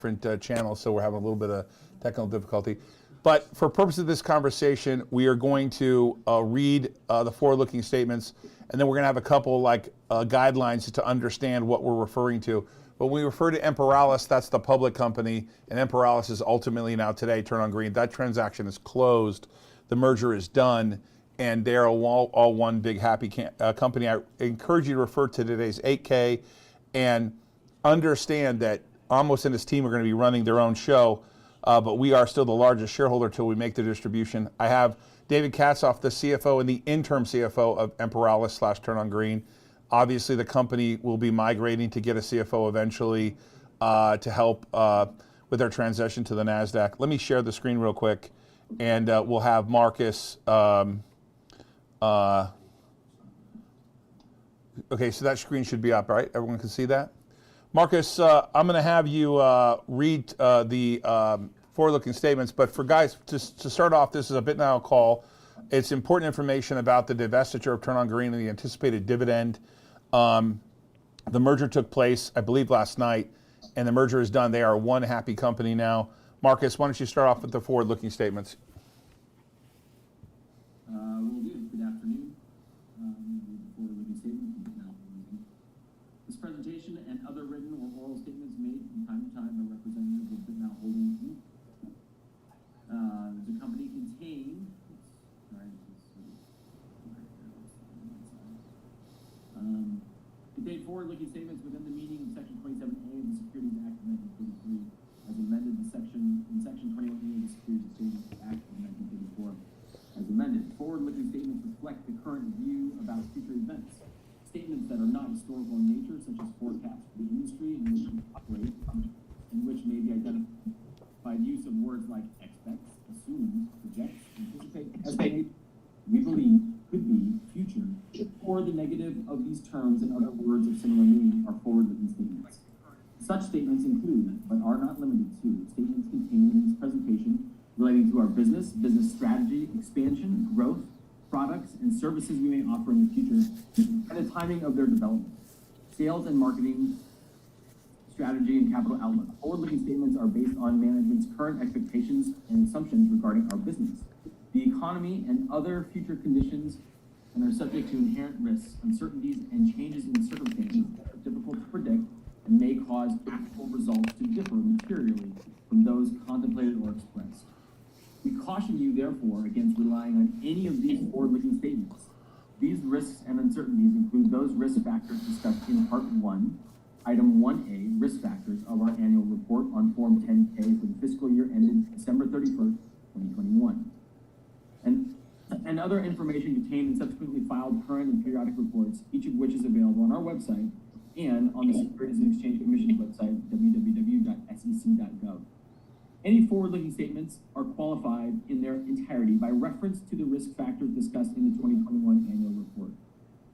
different channels, so we're having a little bit of technical difficulty. But for purpose of this conversation, we are going to read the forward-looking statements, and then we're going to have a couple guidelines to understand what we're referring to. But when we refer to Imperalis, that's the public company, and Imperalis is ultimately now today Turn on Green. That transaction is closed, the merger is done, and they're all one big happy company. I encourage you to refer to today's 8K and understand that Amos and his team are going to be running their own show, but we are still the largest shareholder till we make the distribution. I have David Katzoff, the CFO and the interim CFO of Imperalis / Turn on Green. Obviously, the company will be migrating to get a CFO eventually to help with their transition to the NASDAQ. Let me share the screen real quick, and we'll have Marcus. Okay, so that screen should be up, right? Everyone can see that? Marcus, I'm going to have you read the forward-looking statements, but for guys, to start off, this is a BITNILE call. It's important information about the divestiture of Turn on Green and the anticipated dividend. The merger took place, I believe, last night, and the merger is done. They are one happy company now. Marcus, why don't you start off with the forward-looking statements? Will do. Good afternoon. Forward-looking statement. This presentation and other written or oral statements made from time to time by representatives of BITNILE Holdings Inc. The company contained. Contain forward-looking statements within the meaning of Section 27A of the Securities Act of 1933, as amended in Section 21A of the Securities Exchange Act of 1934, as amended. Forward-looking statements reflect the current view about future events. Statements that are not historical in nature, such as forecasts for the industry in which we operate, and which may be identified by the use of words like expects, assumes, projects, anticipate, estimate, we believe, could be, future, or the negative of these terms and other words of similar meaning are forward-looking statements. Such statements include, but are not limited to, statements contained in this presentation relating to our business strategy, expansion, growth, products, and services we may offer in the future, and the timing of their development, sales and marketing strategy, and capital outlook. Forward-looking statements are based on management's current expectations and assumptions regarding our business, the economy, and other future conditions, and are subject to inherent risks, uncertainties, and changes in circumstances that are difficult to predict and may cause actual results to differ materially from those contemplated or expressed. We caution you, therefore, against relying on any of these forward-looking statements. These risks and uncertainties include those risk factors discussed in Part 1, Item 1A, Risk Factors of our annual report on Form 10-K for the fiscal year ended December 31st, 2021. And other information contained in subsequently filed current and periodic reports, each of which is available on our website and on the Securities and Exchange Commission's website, www.sec.gov. Any forward-looking statements are qualified in their entirety by reference to the risk factors discussed in the 2021 annual report.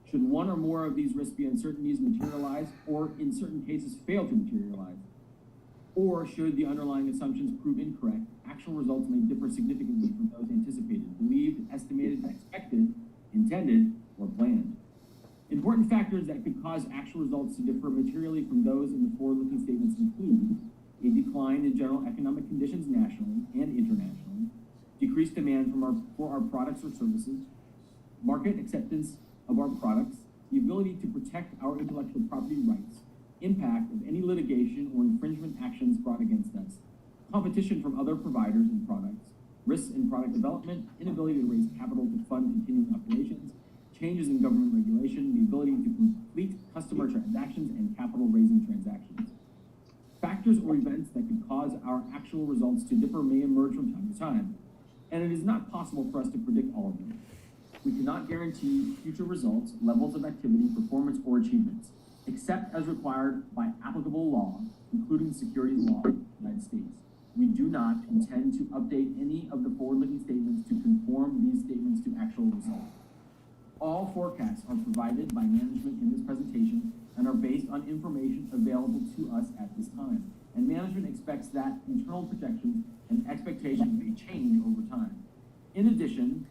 Should one or more of these risks be uncertainties materialize, or in certain cases fail to materialize, or should the underlying assumptions prove incorrect, actual results may differ significantly from those anticipated, believed, estimated, expected, intended, or planned. Important factors that could cause actual results to differ materially from those in the forward-looking statements include a decline in general economic conditions nationally and internationally, decreased demand for our products or services, market acceptance of our products, the ability to protect our intellectual property rights, impact of any litigation or infringement actions brought against us, competition from other providers and products, risks in product development, inability to raise capital to fund continuing operations, changes in government regulation, the ability to complete customer transactions and capital raising transactions. Factors or events that could cause our actual results to differ may emerge from time to time, and it is not possible for us to predict all of them. We cannot guarantee future results, levels of activity, performance, or achievements, except as required by applicable law, including securities law of the United States. We do not intend to update any of the forward-looking statements to conform these statements to actual results. All forecasts are provided by management in this presentation and are based on information available to us at this time. And management expects that internal projections and expectations may change over time. In addition,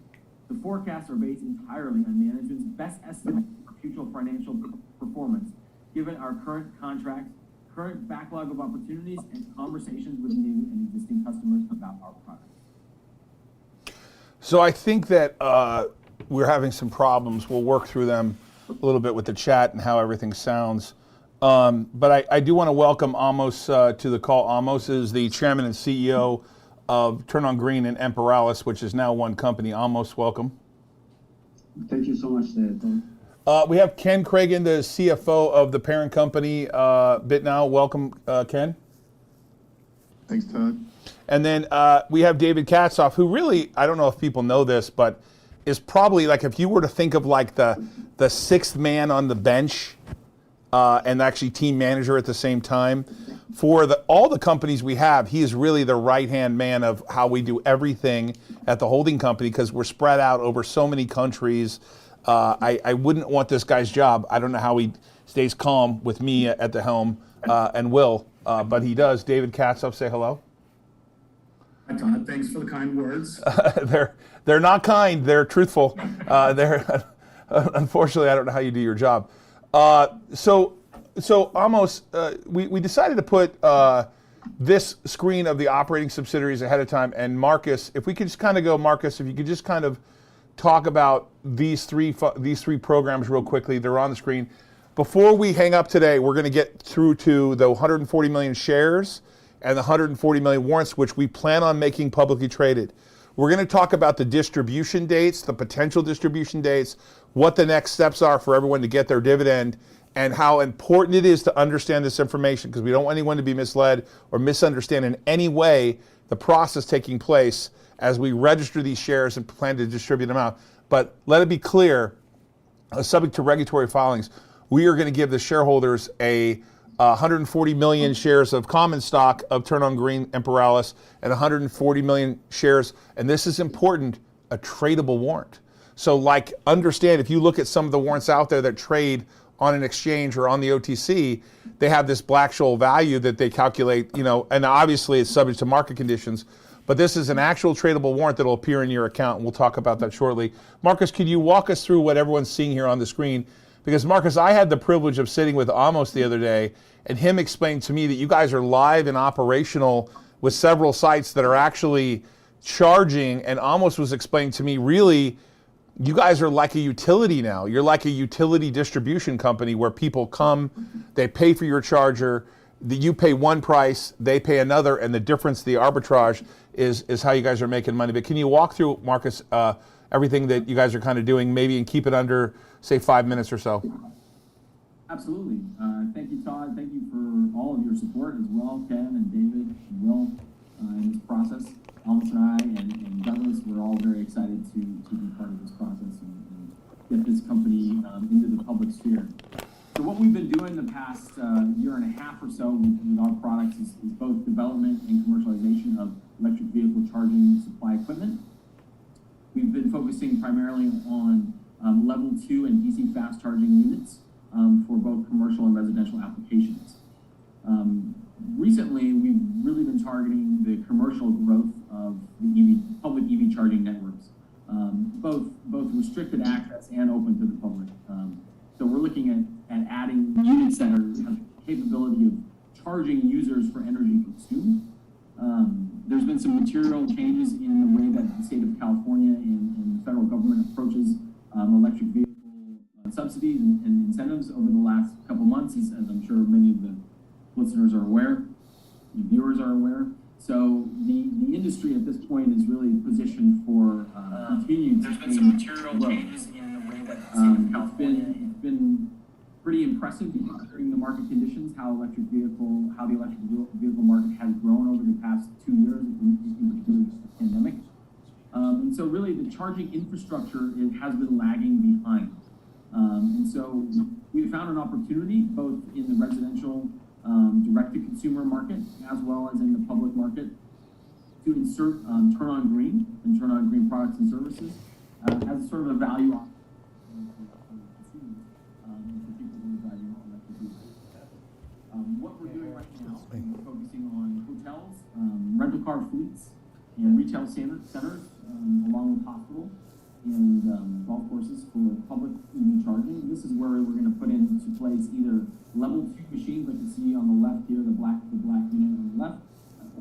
the forecasts are based entirely on management's best estimate for future financial performance, given our current contracts, current backlog of opportunities, and conversations with new and existing customers about our product. So I think that we're having some problems. We'll work through them a little bit with the chat and how everything sounds. But I do want to welcome Amos to the call. Amos is the chairman and CEO of Turn On Green and Imperalis, which is now one company. Amos, welcome. Thank you so much, Todd. We have Ken Cragen, the CFO of the parent company, BITNILE. Welcome, Ken. Thanks, Todd. And then we have David Katzoff, who really, I don't know if people know this, but is probably like, if you were to think of like the sixth man on the bench and actually team manager at the same time, for all the companies we have, he is really the right-hand man of how we do everything at the holding company, because we're spread out over so many countries. I wouldn't want this guy's job. I don't know how he stays calm with me at the helm and will, but he does. David Katzoff, say hello. Hi, Todd. Thanks for the kind words. They're not kind. They're truthful. Unfortunately, I don't know how you do your job. So Amos, we decided to put this screen of the operating subsidiaries ahead of time. And Marcus, if we could just kind of go, Marcus, if you could just kind of talk about these three programs real quickly. They're on the screen. Before we hang up today, we're going to get through to the 140 million shares and the 140 million warrants, which we plan on making publicly traded. We're going to talk about the distribution dates, the potential distribution dates, what the next steps are for everyone to get their dividend, and how important it is to understand this information, because we don't want anyone to be misled or misunderstand in any way the process taking place as we register these shares and plan to distribute them out. But let it be clear, subject to regulatory filings, we are going to give the shareholders a 140 million shares of common stock of Turn On Green Imperalis and 140 million shares, and this is important, a tradable warrant. So like, understand, if you look at some of the warrants out there that trade on an exchange or on the OTC, they have this Black-Scholes value that they calculate, and obviously it's subject to market conditions, but this is an actual tradable warrant that will appear in your account, and we'll talk about that shortly. Marcus, could you walk us through what everyone's seeing here on the screen? Because Marcus, I had the privilege of sitting with Amos the other day, and him explained to me that you guys are live and operational with several sites that are actually charging, and Amos was explaining to me, really, you guys are like a utility now. You're like a utility distribution company where people come, they pay for your charger, you pay one price, they pay another, and the difference, the arbitrage, is how you guys are making money. But can you walk through, Marcus, everything that you guys are kind of doing, maybe, and keep it under, say, 5 minutes or so? Absolutely. Thank you, Todd. Thank you for all of your support as well, Ken and David and Will, in this process. Amos and I and Douglas, we're all very excited to be part of this process and get this company into the public sphere. So what we've been doing the past year and a half or so with our products is both development and commercialization of electric vehicle charging supply equipment. We've been focusing primarily on level 2 and DC fast charging units for both commercial and residential applications. Recently, we've really been targeting the commercial growth of the public EV charging networks, both restricted access and open to the public. So we're looking at adding units that have the capability of charging users for energy consumed. There's been some material changes in the way that the state of California and the federal government approaches electric vehicle subsidies and incentives over the last couple months, as I'm sure many of the listeners are aware, the viewers are aware. So the industry at this point is really positioned for continued There's been some material growth. changes in the way that the state of California. It's been pretty impressive considering the market conditions, how the electric vehicle market has grown over the past 2 years, in particular the pandemic. And so really the charging infrastructure has been lagging behind. And so we found an opportunity both in the residential direct-to-consumer market as well as in the public market to insert Turn On Green and Turn On Green products and services as sort of a value option for consumers, in particular driving electric vehicles. What we're doing right now, we're focusing on hotels, rental car fleets, and retail centers, along with hospitals, and golf courses for public EV charging. This is where we're going to put into place either level 2 machines like you see on the left here, the black unit on the left,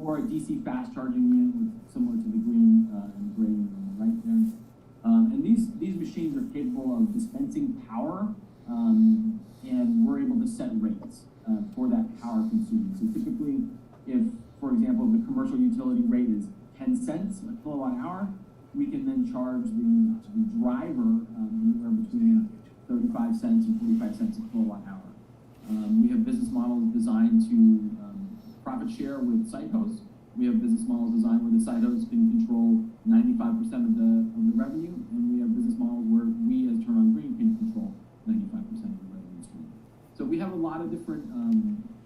or a DC fast charging unit similar to the green and gray unit on the right there. And these machines are capable of dispensing power, and we're able to set rates for that power consumed. So typically, if, for example, the commercial utility rate is 10 cents a kilowatt hour, we can then charge the driver anywhere between 35 cents and 45 cents a kilowatt hour. We have business models designed to profit share with site hosts. We have business models designed where the site hosts can control 95% of the revenue, and we have business models where we, as Turn On Green, can control 95% of the revenue stream. So we have a lot of different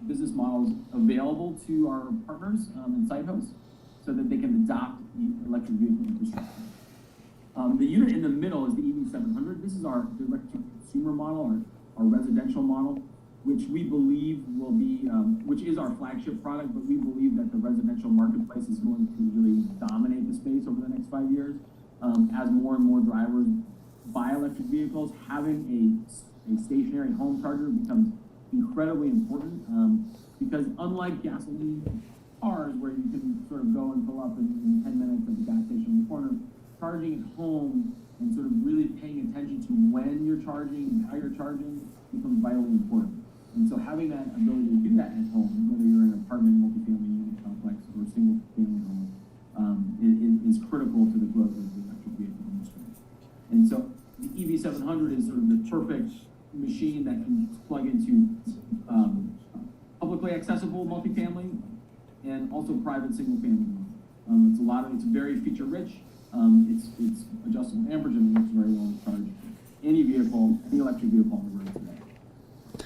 business models available to our partners and site hosts so that they can adopt the electric vehicle infrastructure. The unit in the middle is the EV700. This is our direct-to-consumer model, our residential model, which we believe will be, which is our flagship product, but we believe that the residential marketplace is going to really dominate the space over the next 5 years. As more and more drivers buy electric vehicles, having a stationary home charger becomes incredibly important because unlike gasoline cars where you can sort of go and fill up in 10 minutes at the gas station on the corner, charging at home and sort of really paying attention to when you're charging and how you're charging becomes vitally important. And so having that ability to do that at home, whether you're in an apartment, multifamily unit complex, or a single family home, is critical to the growth of the electric vehicle industry. And so the EV700 is sort of the perfect machine that can plug into publicly accessible multifamily and also private single family. It's very feature rich. It's adjustable amperage and it works very well to charge any vehicle, any electric vehicle on the road today.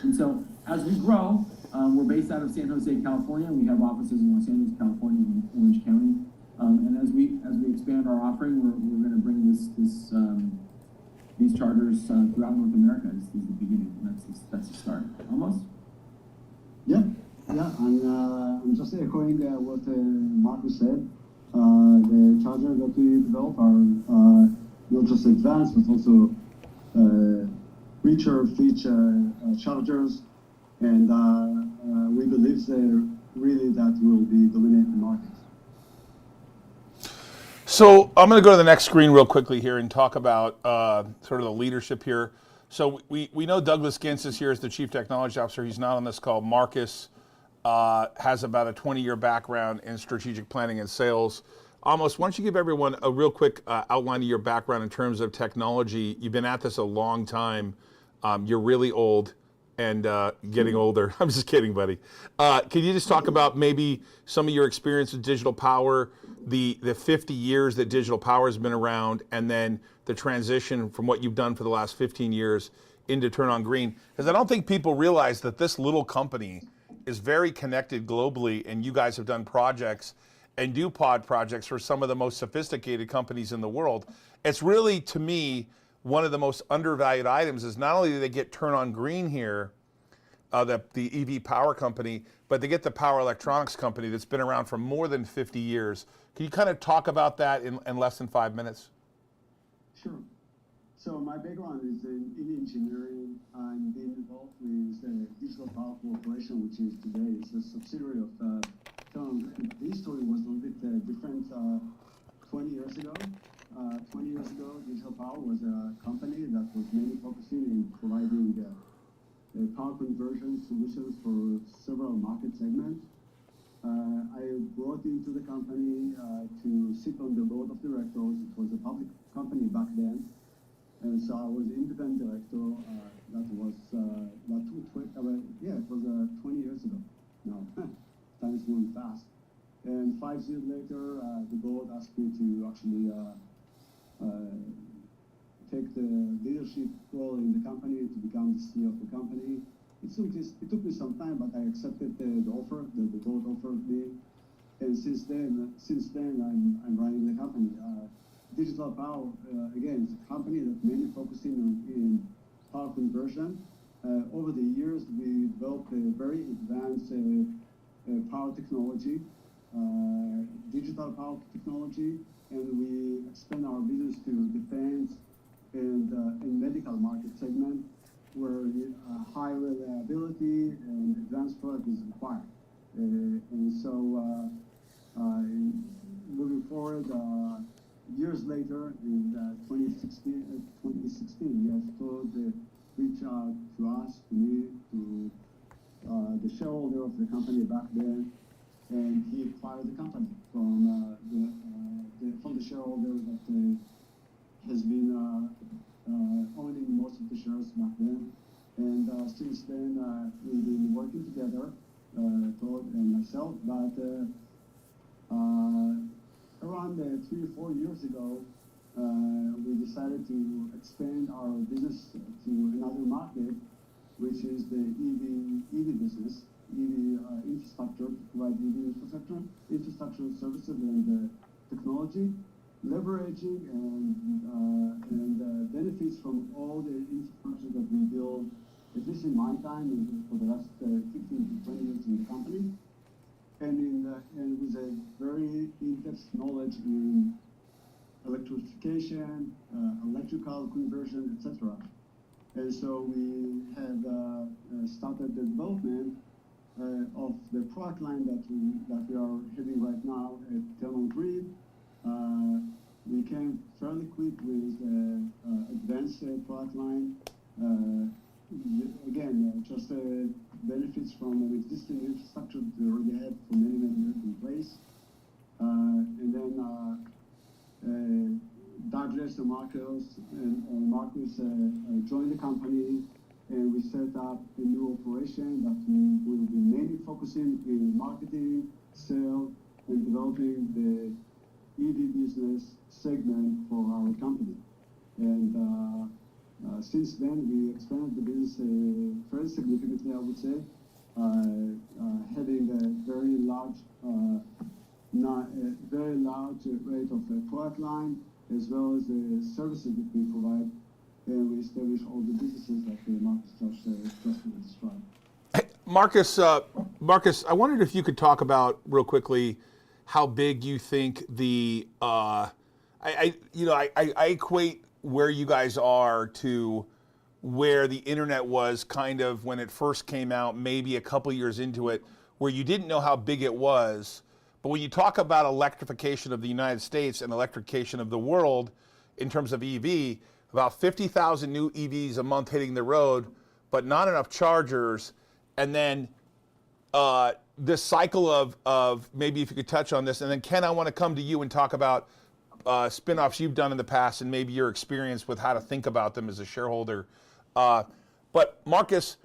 And so as we grow, we're based out of San Jose, California. We have offices in Los Angeles, California, and Orange County. And as we expand our offering, we're going to bring these chargers throughout North America. Is the beginning. That's the start. Almost. Yeah. I'm just echoing what Marcus said. The chargers that we develop are not just advanced, but also richer feature chargers, and we believe that will be dominating the market. So I'm going to go to the next screen real quickly here and talk about sort of the leadership here. So we know Douglas Gintz is here as the Chief Technology Officer. He's not on this call. Marcus has about a 20-year background in strategic planning and sales. Amos, why don't you give everyone a real quick outline of your background in terms of technology? You've been at this a long time. You're really old and getting older. I'm just kidding, buddy. Can you just talk about maybe some of your experience with Digital Power, the 50 years that Digital Power has been around, and then the transition from what you've done for the last 15 years into Turn On Green? Because I don't think people realize that this little company is very connected globally, and you guys have done projects and do pod projects for some of the most sophisticated companies in the world. It's really, to me, one of the most undervalued items is not only do they get Turn On Green here, the EV power company, but they get the power electronics company that's been around for more than 50 years. Can you kind of talk about that in less than 5 minutes? Sure. So my background is in engineering and being involved with Digital Power Corporation, which is today is a subsidiary of Turn On Green. The history was a little bit different 20 years ago. 20 years ago, Digital Power was a company that was mainly focusing in providing power conversion solutions for several market segments. I brought into the company to sit on the board of directors. It was a public company back then. And so I was independent director. That was it was 20 years ago. Now, time's moving fast. And 5 years later, the board asked me to actually take the leadership role in the company, to become the CEO of the company. It took me some time, but I accepted the offer that the board offered me. And since then, I'm running the company. Digital Power, again, is a company that's mainly focusing in power conversion. Over the years, we developed a very advanced power technology. Digital digital power technology, and we expand our business to defense and medical market segment, where high reliability and advanced product is required. And so moving forward, years later, in 2016, yes, Todd reached out to us, to me, to the shareholder of the company back then, and he acquired the company from the shareholder that has been owning most of the shares back then. And since then, we've been working together, Todd and myself, but around 3 or 4 years ago, we decided to expand our business to another market, which is the EV business, EV infrastructure, to provide EV infrastructure services and technology, leveraging and benefits from all the infrastructure that we built, at least in my time, and for the last 15 to 20 years in the company, and with a very in-depth knowledge in electrification, electrical conversion, etc. And so we have started the development of the product line that we are having right now at Thermal Grid. We came fairly quick with advanced product line. Again, just benefits from an existing infrastructure that we already had for many, many years in place. And then Douglas and Marcus joined the company, and we set up a new operation that we will be mainly focusing in marketing, sales, and developing the EV business segment for our company. And since then, we expanded the business very significantly, I would say, having a very large rate of product line, as well as the services that we provide, and we establish all the businesses that Marcus just described. Hey, Marcus, I wondered if you could talk about real quickly how big you think the I equate where you guys are to where the internet was kind of when it first came out, maybe a couple years into it, where you didn't know how big it was. But when you talk about electrification of the United States and electrification of the world in terms of EV, about 50,000 new EVs a month hitting the road, but not enough chargers. And then this cycle of maybe if you could touch on this. And then Ken, I want to come to you and talk about spin-offs you've done in the past and maybe your experience with how to think about them as a shareholder. But Marcus,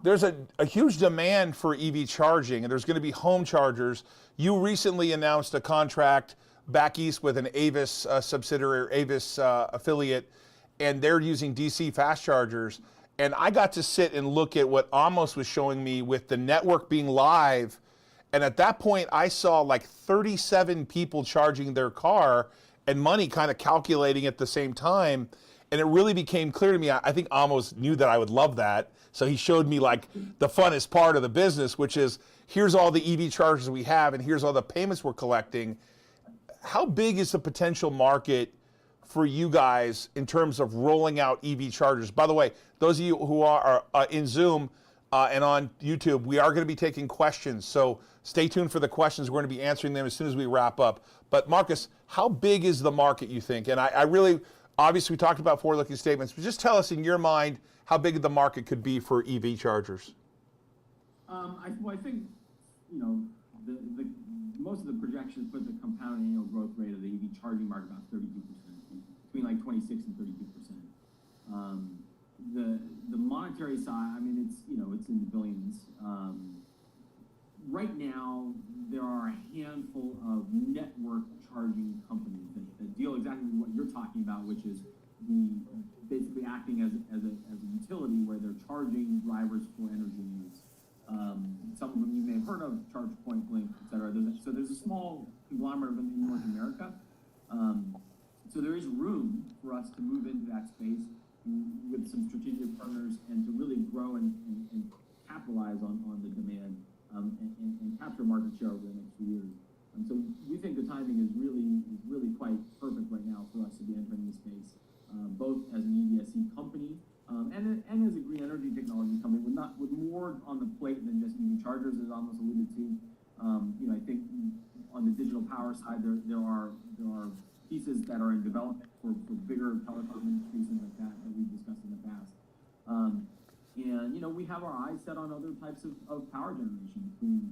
there's a huge demand for EV charging, and there's going to be home chargers. You recently announced a contract back east with an Avis subsidiary or Avis affiliate, and they're using DC fast chargers. And I got to sit and look at what Amos was showing me with the network being live. And at that point, I saw like 37 people charging their car and money kind of calculating at the same time. And it really became clear to me, I think Amos knew that I would love that. So he showed me like the funnest part of the business, which is here's all the EV chargers we have and here's all the payments we're collecting. How big is the potential market for you guys in terms of rolling out EV chargers? By the way, those of you who are in Zoom and on YouTube, we are going to be taking questions. So stay tuned for the questions. We're going to be answering them as soon as we wrap up. But Marcus, how big is the market, you think? And I really, obviously we talked about forward-looking statements, but just tell us in your mind how big the market could be for EV chargers. I think, the most of the projections put the compound annual growth rate of the EV charging market about 32%, between like 26 and 32%. The monetary side, I mean, it's in the billions. Right now, there are a handful of network charging companies that deal exactly with what you're talking about, which is basically acting as a utility where they're charging drivers for energy needs. Some of them you may have heard of, ChargePoint, Blink, et cetera. So there's a small conglomerate of them in North America. So there is room for us to move into that space with some strategic partners and to really grow and capitalize on the demand and capture market share over the next few years. And so we think the timing is really quite perfect right now for us to be entering this space, both as an EVSE company and as a green energy technology company with more on the plate than just EV chargers, as almost alluded to. I think on the digital power side, there are pieces that are in development for bigger telecom industries and like that we've discussed in the past. And we have our eyes set on other types of power generation between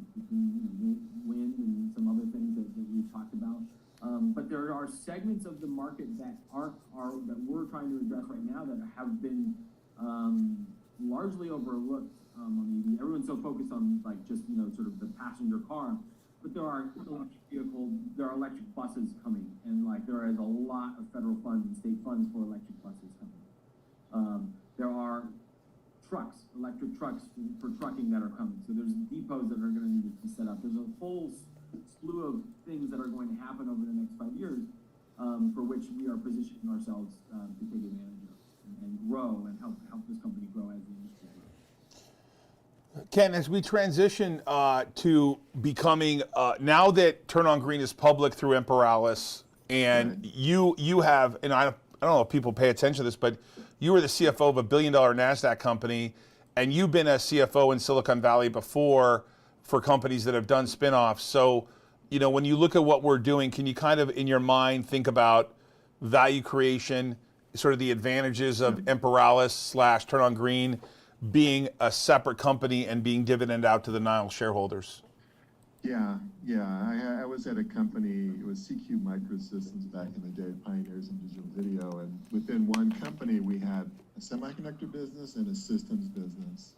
wind and some other things that we've talked about. But there are segments of the market that that we're trying to address right now that have been largely overlooked on the EV. Everyone's so focused on just sort of the passenger car, but there are electric buses coming, and there is a lot of federal funds and state funds for electric buses coming. There are electric trucks for trucking that are coming. So there's depots that are going to need to be set up. There's a whole slew of things that are going to happen over the next 5 years, for which we are positioning ourselves to take advantage of and grow and help this company grow as the industry grows. Ken, as we transition to becoming, now that Turn On Green is public through Imperalis, and you have, and I don't know if people pay attention to this, but you were the CFO of a $1 billion NASDAQ company, and you've been a CFO in Silicon Valley before for companies that have done spinoffs. So, when you look at what we're doing, can you kind of, in your mind, think about value creation, sort of the advantages of Imperalis / Turn On Green being a separate company and being dividend out to the NILE shareholders? Yeah. I was at a company, it was CQ Microsystems back in the day, pioneers in digital video, and within one company we had a semiconductor business and a systems business.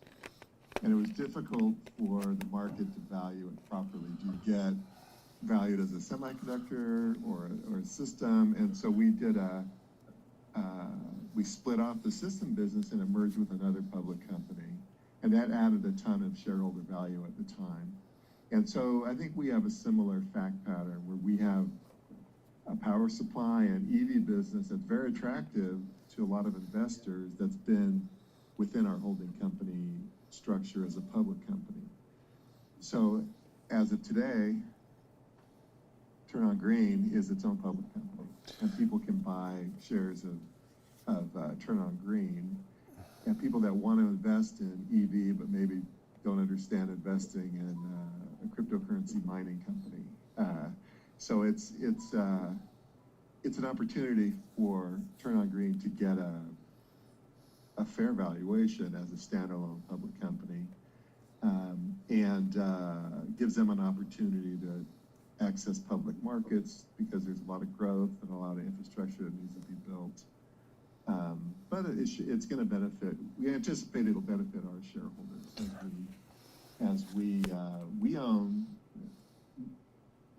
And it was difficult for the market to value it properly. Do you get valued as a semiconductor or a system? And so we did we split off the system business and it merged with another public company. And that added a ton of shareholder value at the time. And so I think we have a similar fact pattern where we have a power supply and EV business that's very attractive to a lot of investors that's been within our holding company structure as a public company. So as of today, Turn On Green is its own public company, and people can buy shares of Turn On Green. And people that want to invest in EV but maybe don't understand investing in a cryptocurrency mining company. So it's an opportunity for Turn On Green to get a fair valuation as a standalone public company, and gives them an opportunity to access public markets because there's a lot of growth and a lot of infrastructure that needs to be built. But it's going to benefit. We anticipate it'll benefit our shareholders as we own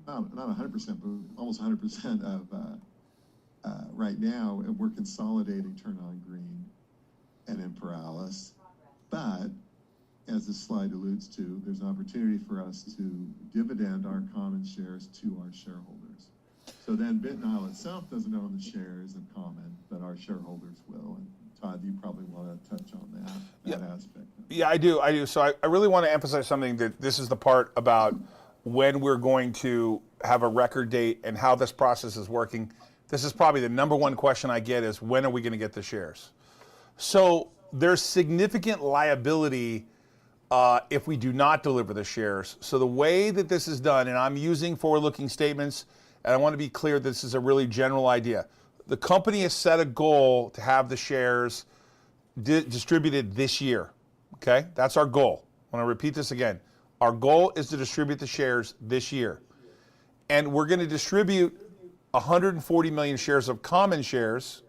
not 100%, but almost 100% of right now, and we're consolidating Turn On Green and Imperalis. But as this slide alludes to, there's an opportunity for us to dividend our common shares to our shareholders. So then BITNILE itself doesn't own the shares in common, but our shareholders will. And Todd, you probably want to touch on that aspect. Yeah, I do. So I really want to emphasize something, that this is the part about when we're going to have a record date and how this process is working. This is probably the number one question I get is, when are we going to get the shares? So there's significant liability if we do not deliver the shares. So the way that this is done, and I'm using forward-looking statements, and I want to be clear, this is a really general idea. The company has set a goal to have the shares distributed this year, okay? That's our goal. I want to repeat this again. Our goal is to distribute the shares this year. And we're going to distribute 140 million shares of common shares,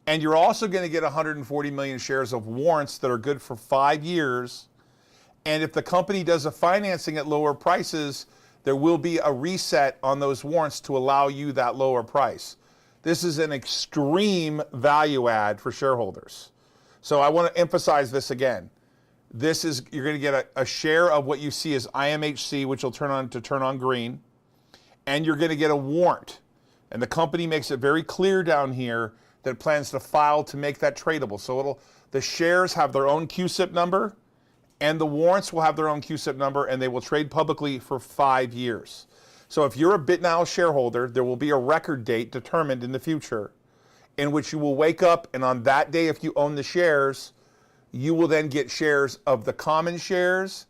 and you're also going to get 140 million shares of warrants that are good for 5 years. And if the company does a financing at lower prices, there will be a reset on those warrants to allow you that lower price. This is an extreme value add for shareholders. So I want to emphasize this again. You're going to get a share of what you see as IMHC, which will turn on green, and you're going to get a warrant. And the company makes it very clear down here that it plans to file to make that tradable. So the shares have their own QSIP number, and the warrants will have their own QSIP number, and they will trade publicly for 5 years. So if you're a BITNILE shareholder, there will be a record date determined in the future in which you will wake up, and on that day, if you own the shares, you will then get shares of the common shares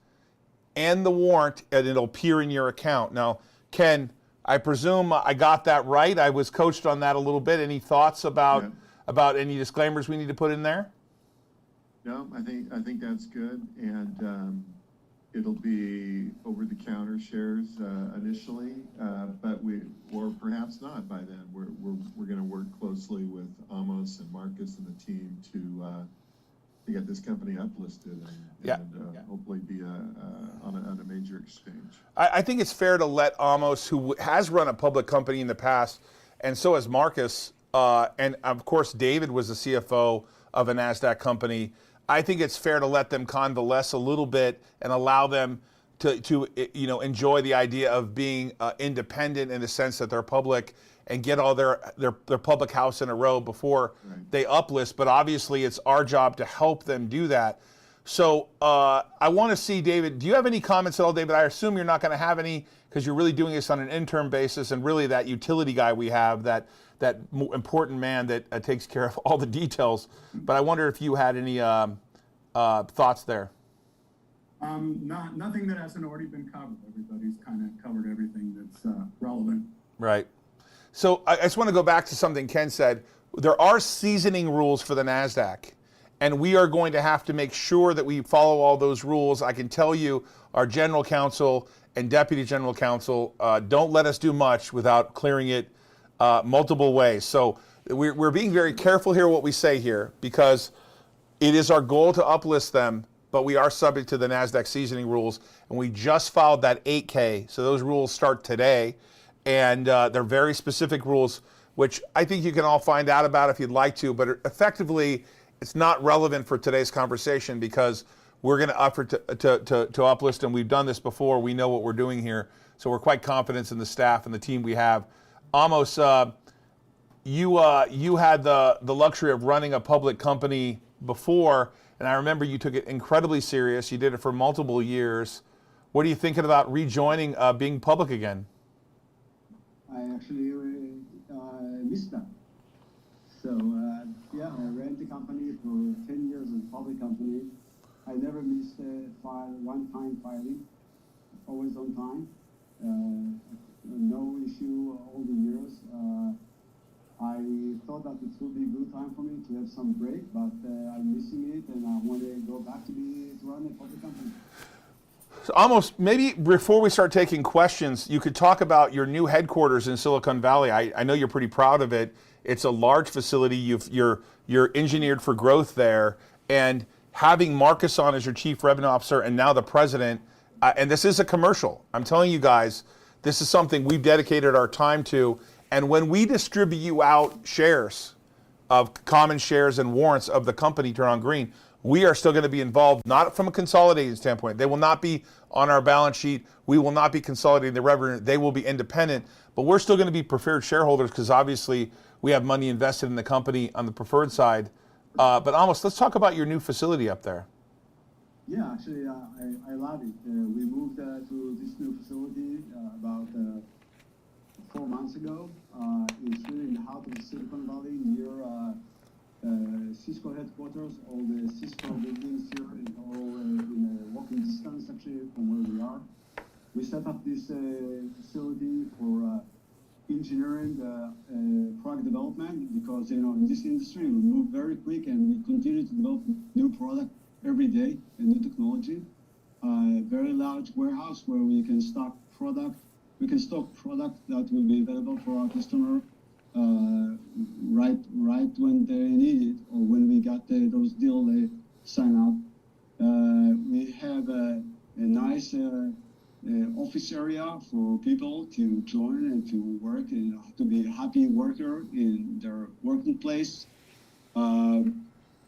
and the warrant, and it'll appear in your account. Now, Ken, I presume I got that right. I was coached on that a little bit. Any thoughts about any disclaimers we need to put in there? No, I think that's good, and it'll be over-the-counter shares initially, but or perhaps not by then. We're going to work closely with Amos and Marcus and the team to get this company uplisted and hopefully be on a major exchange. I think it's fair to let Amos, who has run a public company in the past, and so has Marcus, and of course David was the CFO of a NASDAQ company. I think it's fair to let them convalesce a little bit and allow them to enjoy the idea of being independent in the sense that they're public and get all their public house in a row before they uplist. But obviously, it's our job to help them do that. So I want to see, David, do you have any comments at all, David? I assume you're not going to have any because you're really doing this on an interim basis, and really that utility guy we have, that important man that takes care of all the details. But I wonder if you had any thoughts there. Nothing that hasn't already been covered. Everybody's kind of covered everything that's relevant. Right. So I just want to go back to something Ken said. There are seasoning rules for the NASDAQ, and we are going to have to make sure that we follow all those rules. I can tell you our general counsel and deputy general counsel don't let us do much without clearing it multiple ways. So we're being very careful here what we say here, because it is our goal to uplist them, but we are subject to the NASDAQ seasoning rules, and we just filed that 8K, so those rules start today, and they're very specific rules, which I think you can all find out about if you'd like to, but effectively, it's not relevant for today's conversation because we're going to offer to uplist, and we've done this before. We know what we're doing here, so we're quite confident in the staff and the team we have. Amos, you had the luxury of running a public company before, and I remember you took it incredibly serious. You did it for multiple years. What are you thinking about rejoining being public again? I actually missed that. So I ran the company for 10 years as a public company. I never missed one-time filing, always on time. No issue all the years. I thought that it would be a good time for me to have some break, but I'm missing it, and I want to go back to run a public company. So almost maybe before we start taking questions, you could talk about your new headquarters in Silicon Valley. I know you're pretty proud of it. It's a large facility. You're engineered for growth there, and having Marcus on as your chief revenue officer and now the president, and this is a commercial. I'm telling you guys, this is something we've dedicated our time to. And when we distribute you out shares of common shares and warrants of the company Turn On Green, we are still going to be involved, not from a consolidated standpoint. They will not be on our balance sheet. We will not be consolidating the revenue. They will be independent, but we're still going to be preferred shareholders because obviously we have money invested in the company on the preferred side. But Amos, let's talk about your new facility up there. Yeah, actually, I love it. We moved to this new facility about 4 months ago. It's really in the heart of Silicon Valley, near Cisco headquarters. All the Cisco buildings here is all in a walking distance, actually, from where we are. We set up this facility for engineering product development because, in this industry, we move very quick and we continue to develop new product every day and new technology. Very large warehouse where we can stock product. We can stock product that will be available for our customer right when they need it or when we got those deals they sign up. We have a nice office area for people to join and to work and to be a happy worker in their working place.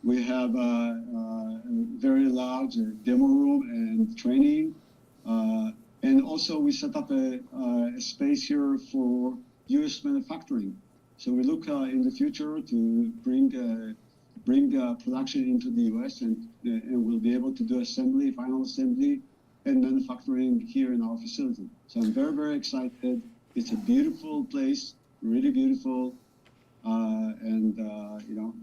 We have a very large demo room and training. And also we set up a space here for US manufacturing. So we look in the future to bring production into the US and we'll be able to do final assembly and manufacturing here in our facility. So I'm very, very excited. It's a beautiful place, really beautiful.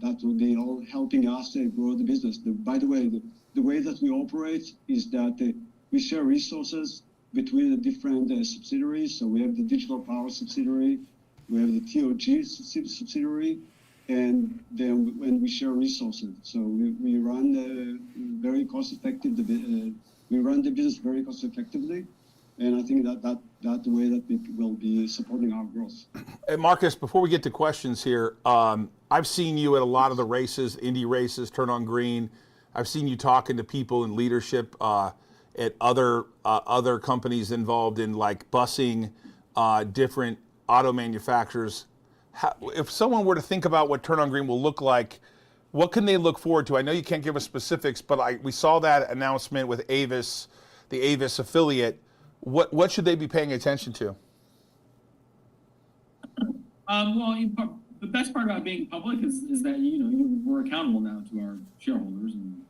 That will be all helping us grow the business. By the way, the way that we operate is that we share resources between the different subsidiaries. So we have the digital power subsidiary, we have the TOG subsidiary, and then when we share resources. So we run very cost effective. We run the business very cost effectively, and I think that's the way that we will be supporting our growth. Hey, Marcus, before we get to questions here, I've seen you at a lot of the races, Indy races, Turn on Green. I've seen you talking to people in leadership at other companies involved in like busing, different auto manufacturers. If someone were to think about what Turn on Green will look like, what can they look forward to? I know you can't give us specifics, but we saw that announcement with Avis, the Avis affiliate. What should they be paying attention to? The best part about being public is that we're accountable now to our shareholders, and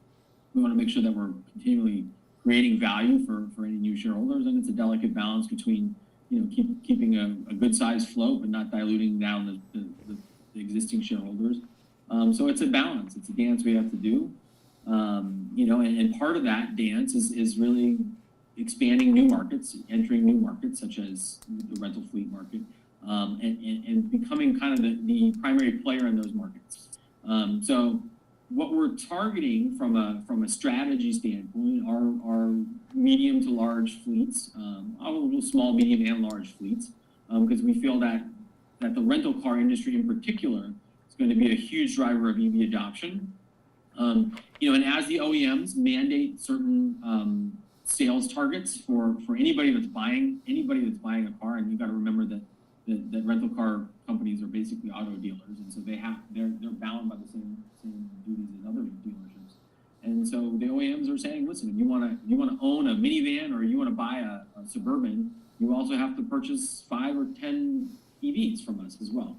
we want to make sure that we're continually creating value for any new shareholders, and it's a delicate balance between keeping a good sized float but not diluting down the existing shareholders. So it's a balance. It's a dance we have to do. And part of that dance is really expanding new markets, entering new markets such as the rental fleet market, and becoming kind of the primary player in those markets. So what we're targeting from a strategy standpoint are medium to large fleets, small, medium, and large fleets, because we feel that the rental car industry in particular is going to be a huge driver of EV adoption. And as the OEMs mandate certain sales targets for anybody that's buying a car, and you've got to remember that rental car companies are basically auto dealers, and so they're bound by the same duties as other dealerships. And so the OEMs are saying, listen, if you want to own a minivan or you want to buy a Suburban, you also have to purchase 5 or 10 EVs from us as well.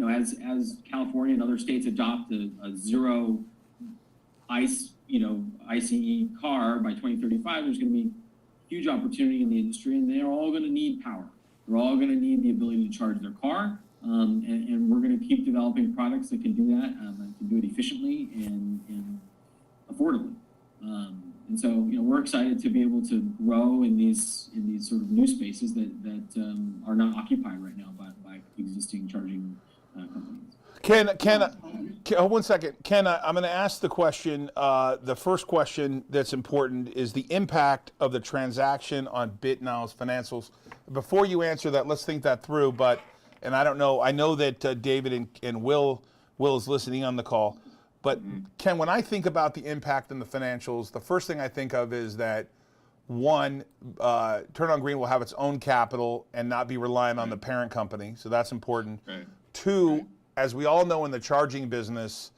As California and other states adopt a zero ICE car by 2035, there's going to be huge opportunity in the industry, and they're all going to need power. They're all going to need the ability to charge their car, and we're going to keep developing products that can do that, and can do it efficiently and affordably. And so, we're excited to be able to grow in these sort of new spaces that are not occupied right now by existing charging companies. One second. Ken, I'm going to ask the question. The first question that's important is the impact of the transaction on BITNILE's financials. Before you answer that, let's think that through. And I don't know. I know that David and Will is listening on the call. But Ken, when I think about the impact on the financials, the first thing I think of is that one, Turn on Green will have its own capital and not be reliant on the parent company. So that's important. Right. Two, as we all know in the charging business,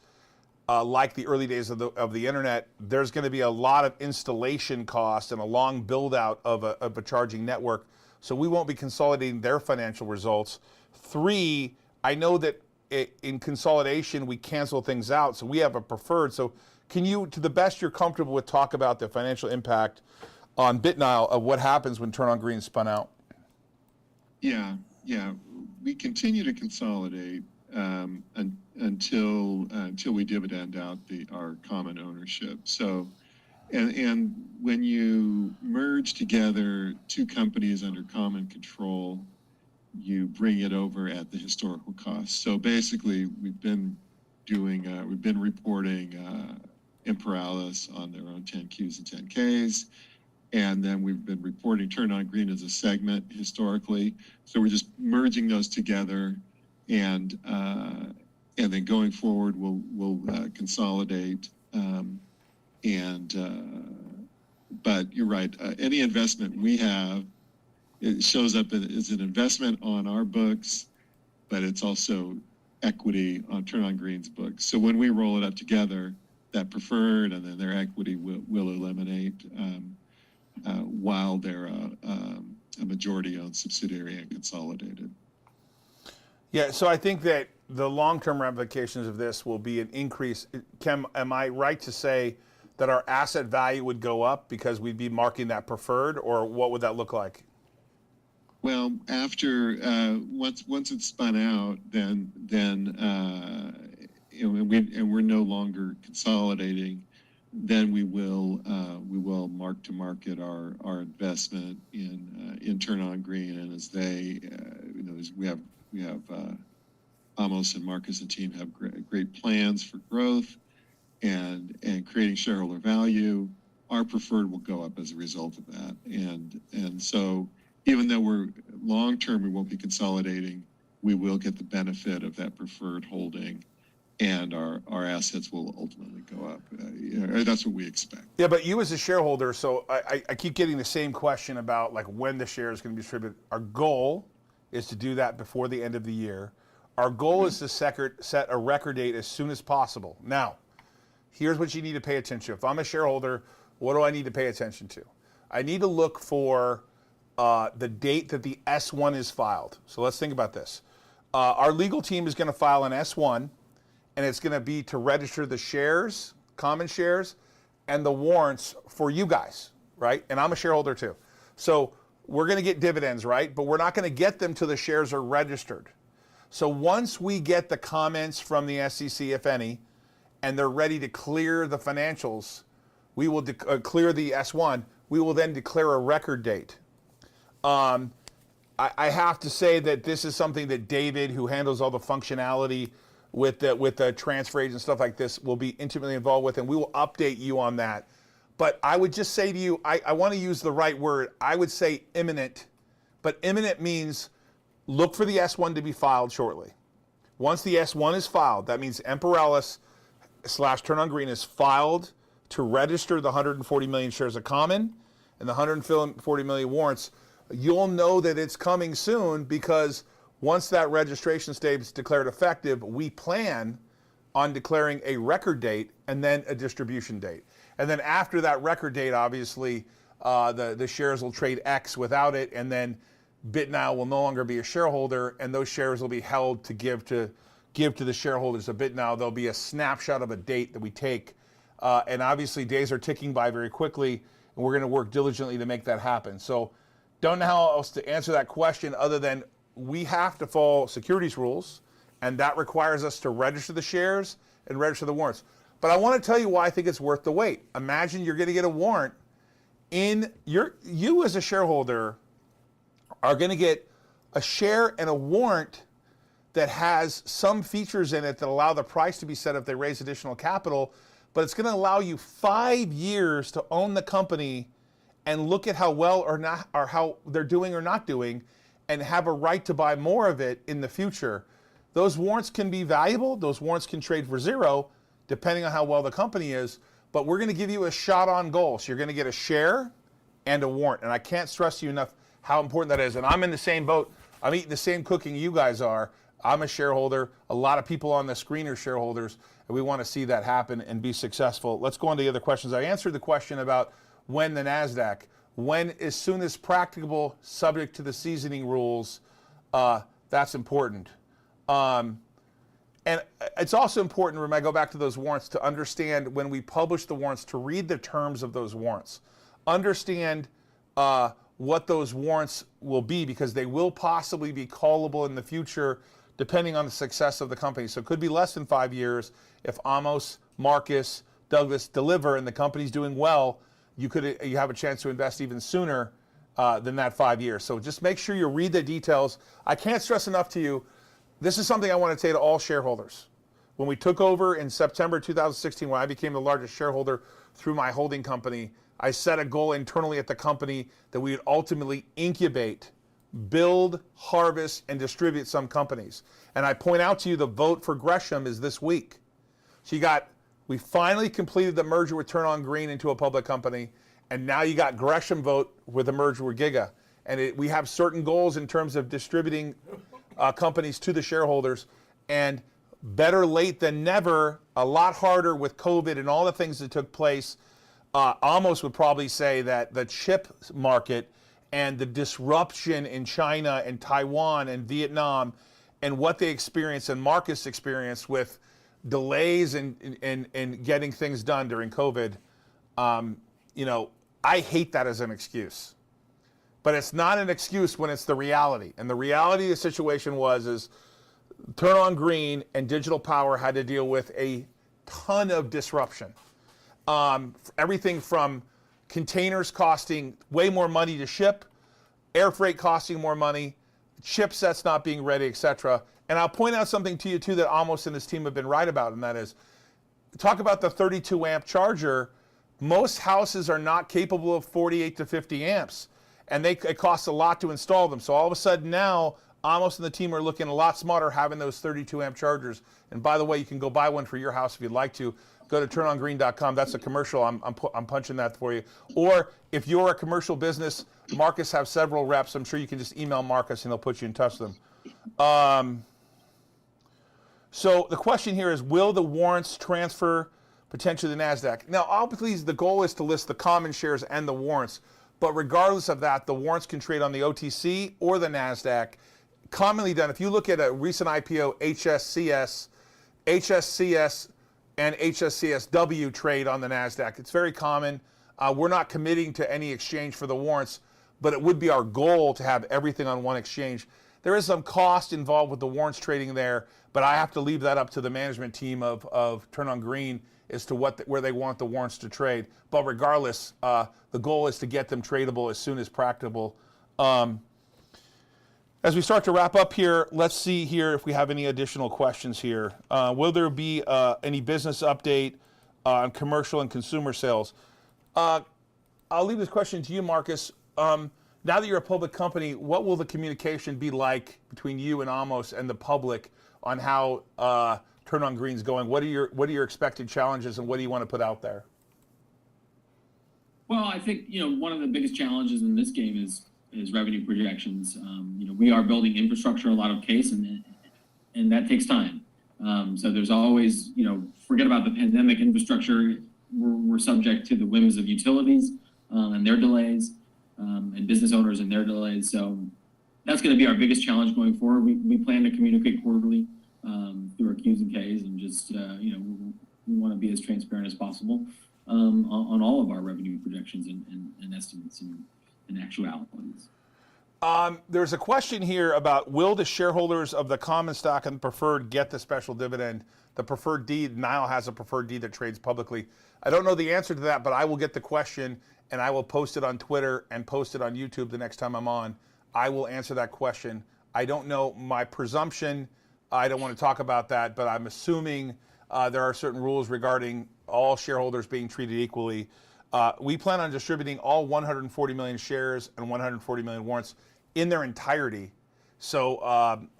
like the early days of the internet, there's going to be a lot of installation costs and a long build out of a charging network. So we won't be consolidating their financial results. Three, I know that in consolidation we cancel things out, so we have a preferred. So can you, to the best you're comfortable with, talk about the financial impact on BITNILE of what happens when Turn on Green is spun out? Yeah. We continue to consolidate until we dividend out our common ownership. So, and when you merge together two companies under common control, you bring it over at the historical cost. So basically, we've been reporting Imperalis on their own 10Qs and 10Ks. And then we've been reporting Turn on Green as a segment historically. So we're just merging those together, and then going forward, we'll consolidate. But you're right. Any investment we have, it shows up as an investment on our books, but it's also equity on Turn on Green's books. So when we roll it up together, that preferred and then their equity will eliminate. While they're a majority-owned subsidiary and consolidated. Yeah, so I think that the long-term ramifications of this will be an increase. Ken, am I right to say that our asset value would go up because we'd be marking that preferred, or what would that look like? Well, after once it's spun out, then and we're no longer consolidating, then we will mark to market our investment in Turn On Green, and as they as we have Amos and Marcus and team have great plans for growth and creating shareholder value. Our preferred will go up as a result of that, and so even though we're long term we won't be consolidating, we will get the benefit of that preferred holding, and our assets will ultimately go up. That's what we expect. Yeah, but you as a shareholder, so I keep getting the same question about like when the share is going to be distributed. Our goal is to do that before the end of the year. Our goal is to set a record date as soon as possible. Now, here's what you need to pay attention to. If I'm a shareholder, what do I need to pay attention to? I need to look for the date that the S1 is filed. So let's think about this. Our legal team is going to file an S1, and it's going to be to register the shares, common shares, and the warrants for you guys, right? And I'm a shareholder too. So we're going to get dividends, right? But we're not going to get them till the shares are registered. So once we get the comments from the SEC, if any, and they're ready to clear the financials, we will clear the S1. We will then declare a record date. I have to say that this is something that David, who handles all the functionality with the transfer agent and stuff like this, will be intimately involved with, and we will update you on that. But I would just say to you, I want to use the right word. I would say imminent, but imminent means look for the S1 to be filed shortly. Once the S1 is filed, that means Emporelis/Turn On Green is filed to register the 140 million shares of common and the 140 million warrants. You'll know that it's coming soon, because once that registration state is declared effective, we plan on declaring a record date and then a distribution date. And then after that record date, obviously, the shares will trade X without it, and then BITNILE will no longer be a shareholder, and those shares will be held to give to the shareholders of BITNILE. There'll be a snapshot of a date that we take, and obviously days are ticking by very quickly, and we're going to work diligently to make that happen. So don't know how else to answer that question other than we have to follow securities rules, and that requires us to register the shares and register the warrants. But I want to tell you why I think it's worth the wait. Imagine you're going to get a warrant you as a shareholder are going to get a share and a warrant that has some features in it that allow the price to be set if they raise additional capital, but it's going to allow you 5 years to own the company and look at how well or not, or how they're doing or not doing, and have a right to buy more of it in the future. Those warrants can be valuable. Those warrants can trade for zero, depending on how well the company is, but we're going to give you a shot on goal. So you're going to get a share and a warrant, and I can't stress to you enough how important that is. And I'm in the same boat. I'm eating the same cooking you guys are. I'm a shareholder. A lot of people on the screen are shareholders, and we want to see that happen and be successful. Let's go on to the other questions. I answered the question about when the NASDAQ, when as soon as practicable, subject to the seasoning rules. That's important. And it's also important, when I go back to those warrants, to understand when we publish the warrants, to read the terms of those warrants. Understand what those warrants will be, because they will possibly be callable in the future depending on the success of the company. So it could be less than 5 years. If Amos, Marcus, Douglas deliver and the company's doing well, you have a chance to invest even sooner than that 5 years. So just make sure you read the details. I can't stress enough to you, this is something I want to say to all shareholders. When we took over in September 2016, when I became the largest shareholder through my holding company, I set a goal internally at the company that we would ultimately incubate, build, harvest, and distribute some companies. And I point out to you, the vote for Gresham is this week. So we finally completed the merger with Turn On Green into a public company, and now you got Gresham vote with the merger with Giga. And we have certain goals in terms of distributing companies to the shareholders, and better late than never. A lot harder with COVID and all the things that took place. Amos would probably say that the chip market and the disruption in China and Taiwan and Vietnam and what they experienced and Marcus experienced with delays in getting things done during COVID, You know, I hate that as an excuse. But it's not an excuse when it's the reality. And the reality of the situation is Turn On Green and Digital Power had to deal with a ton of disruption. Everything from containers costing way more money to ship, air freight costing more money, chipsets not being ready, etc. And I'll point out something to you too that Amos and his team have been right about, and that is, talk about the 32 amp charger. Most houses are not capable of 48 to 50 amps, and it costs a lot to install them. So all of a sudden now, Amos and the team are looking a lot smarter having those 32 amp chargers. And by the way, you can go buy one for your house if you'd like to. Go to turnongreen.com. That's a commercial. I'm punching that for you. Or if you're a commercial business, Marcus has several reps. I'm sure you can just email Marcus and he'll put you in touch with them. So the question here is, will the warrants transfer potentially to the NASDAQ? Now, obviously, the goal is to list the common shares and the warrants. But regardless of that, the warrants can trade on the OTC or the NASDAQ. Commonly done, if you look at a recent IPO, HSCS and HSCSW trade on the NASDAQ. It's very common. We're not committing to any exchange for the warrants, but it would be our goal to have everything on one exchange. There is some cost involved with the warrants trading there, but I have to leave that up to the management team of Turn On Green as to where they want the warrants to trade. But regardless, the goal is to get them tradable as soon as practicable. As we start to wrap up here, let's see here if we have any additional questions here. Will there be any business update on commercial and consumer sales? I'll leave this question to you, Marcus. Now that you're a public company, what will the communication be like between you and Amos and the public on how Turn On Green's going? What are your expected challenges, and what do you want to put out there? Well, I think, one of the biggest challenges in this game is revenue projections. We are building infrastructure, a lot of case, and that takes time. So there's always, forget about the pandemic infrastructure. We're subject to the whims of utilities and their delays, and business owners and their delays. So that's going to be our biggest challenge going forward. We plan to communicate quarterly through our Qs and Ks, and just, we want to be as transparent as possible on all of our revenue projections and estimates and actualities. There's a question here about, will the shareholders of the common stock and preferred get the special dividend? The preferred D, BITNILE has a preferred D that trades publicly. I don't know the answer to that, but I will get the question and I will post it on Twitter and post it on YouTube the next time I'm on. I will answer that question. I don't know. My presumption, I don't want to talk about that, but I'm assuming there are certain rules regarding all shareholders being treated equally. We plan on distributing all 140 million shares and 140 million warrants in their entirety. So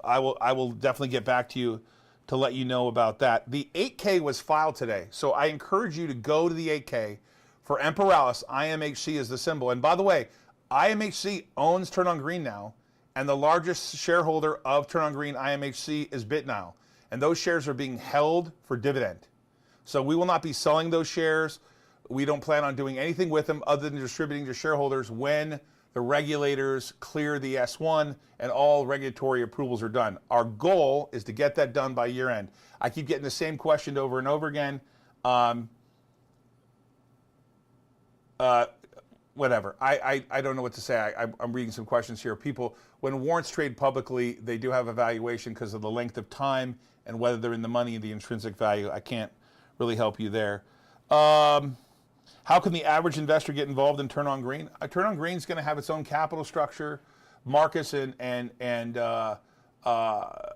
I will definitely get back to you to let you know about that. The 8K was filed today, so I encourage you to go to the 8K for Imperalis. IMHC is the symbol. And by the way, IMHC owns Turn On Green now, and the largest shareholder of Turn On Green, IMHC, is BITNILE. And those shares are being held for dividend. So we will not be selling those shares. We don't plan on doing anything with them other than distributing to shareholders when the regulators clear the S1 and all regulatory approvals are done. Our goal is to get that done by year end. I keep getting the same question over and over again. Whatever. I don't know what to say. I'm reading some questions here. People, when warrants trade publicly, they do have a valuation because of the length of time and whether they're in the money and the intrinsic value. I can't really help you there. How can the average investor get involved in Turn On Green? Turn On Green is going to have its own capital structure. Marcus and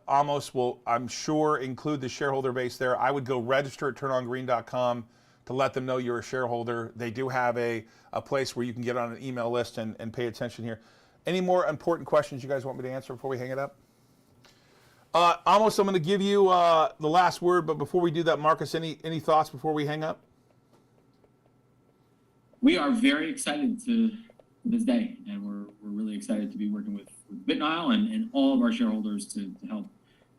Amos will, I'm sure, include the shareholder base there. I would go register at turnongreen.com to let them know you're a shareholder. They do have a place where you can get on an email list and pay attention here. Any more important questions you guys want me to answer before we hang it up? Amos, I'm going to give you the last word, but before we do that, Marcus, any thoughts before we hang up? We are very excited to this day, and we're really excited to be working with BITNILE and all of our shareholders to help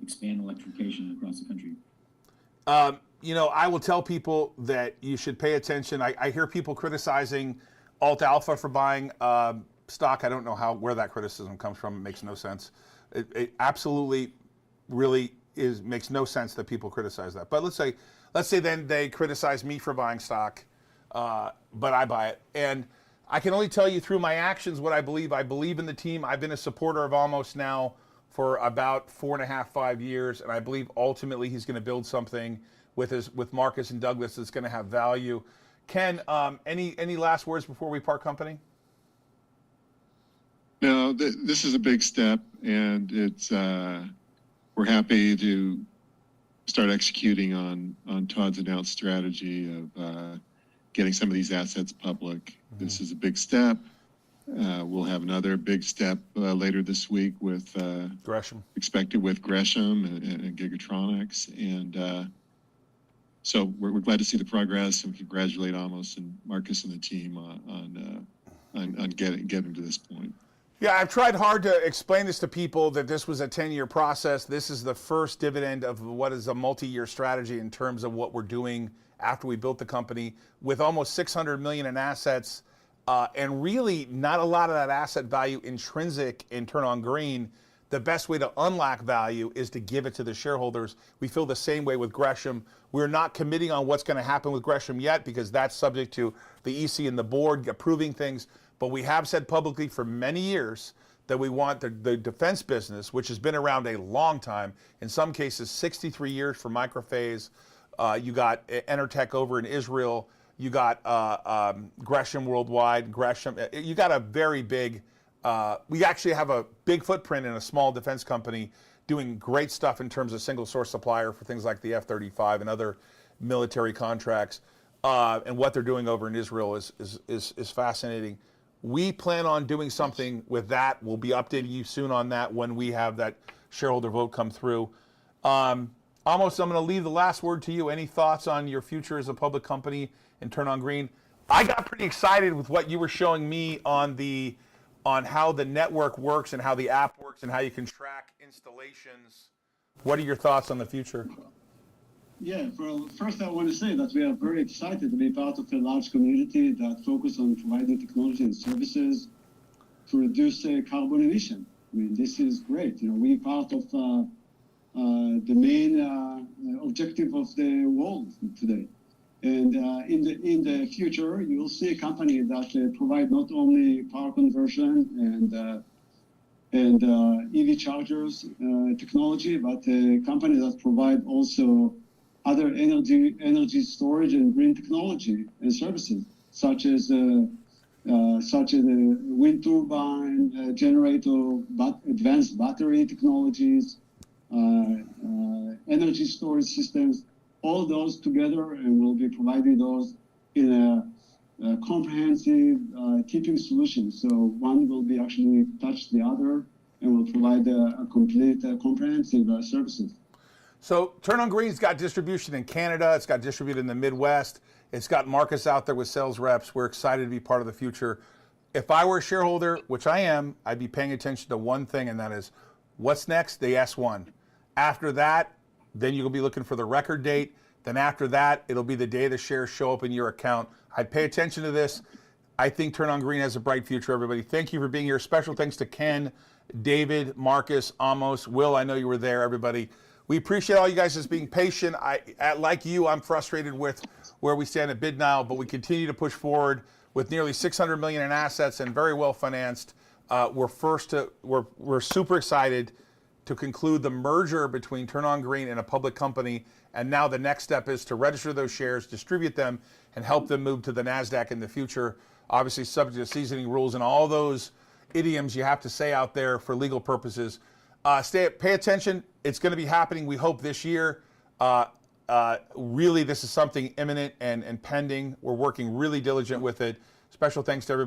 expand electrification across the country. I will tell people that you should pay attention. I hear people criticizing Alt Alpha for buying stock. I don't know where that criticism comes from. It makes no sense. It absolutely really makes no sense that people criticize that. But let's say then they criticize me for buying stock. but I buy it. And I can only tell you through my actions what I believe. I believe in the team. I've been a supporter of Almost now for about 4.5, 5 years, and I believe ultimately he's going to build something with Marcus and Douglas that's going to have value. Ken, any last words before we part company? No, this is a big step, and it's we're happy to start executing on Todd's announced strategy of getting some of these assets public. Mm-hmm. This is a big step. We'll have another big step later this week with Gresham. Expected with Gresham and Gigatronics, and so we're glad to see the progress, and we congratulate Amos and Marcus and the team on getting to this point. Yeah, I've tried hard to explain this to people that this was a 10-year process. This is the first dividend of what is a multi-year strategy in terms of what we're doing after we built the company with almost $600 million in assets, and really not a lot of that asset value intrinsic in Turn On Green. The best way to unlock value is to give it to the shareholders. We feel the same way with Gresham. We're not committing on what's going to happen with Gresham yet because that's subject to the EC and the board approving things. But we have said publicly for many years that we want the defense business, which has been around a long time, in some cases 63 years for Microphase. You got Enertech over in Israel. You got Gresham Worldwide. Gresham. You got a very big, we actually have a big footprint in a small defense company doing great stuff in terms of single source supplier for things like the F-35 and other military contracts. And what they're doing over in Israel is fascinating. We plan on doing something with that. We'll be updating you soon on that when we have that shareholder vote come through. Almost, I'm going to leave the last word to you. Any thoughts on your future as a public company and Turn On Green? I got pretty excited with what you were showing me on how the network works and how the app works and how you can track installations. What are your thoughts on the future? Yeah, first I want to say that we are very excited to be part of a large community that focuses on providing technology and services to reduce carbon emission. I mean, this is great. You know, we're part of the main objective of the world today. And in the future, you'll see a company that provide not only power conversion and EV chargers technology, but a company that provide also other energy storage and green technology and services, such as wind turbine, generator, advanced battery technologies, energy storage systems, all those together, and we'll be providing those in a comprehensive tipping solution. So one will be actually touch the other, and will provide a complete, comprehensive services. So Turn On Green's got distribution in Canada. It's got distributed in the Midwest. It's got Marcus out there with sales reps. We're excited to be part of the future. If I were a shareholder, which I am, I'd be paying attention to one thing, and that is what's next? The S1. After that, then you'll be looking for the record date. Then after that, it'll be the day the shares show up in your account. I'd pay attention to this. I think Turn On Green has a bright future, everybody. Thank you for being here. Special thanks to Ken, David, Marcus, Amos, Will. I know you were there, everybody. We appreciate all you guys as being patient. Like you, I'm frustrated with where we stand at BITNILE, but we continue to push forward with nearly $600 million in assets and very well financed. We're super excited to conclude the merger between Turn On Green and a public company. And now the next step is to register those shares, distribute them, and help them move to the NASDAQ in the future. Obviously subject to seasoning rules and all those idioms you have to say out there for legal purposes. Pay attention. It's going to be happening, we hope, this year. Really, this is something imminent and pending. We're working really diligent with it. Special thanks to everybody.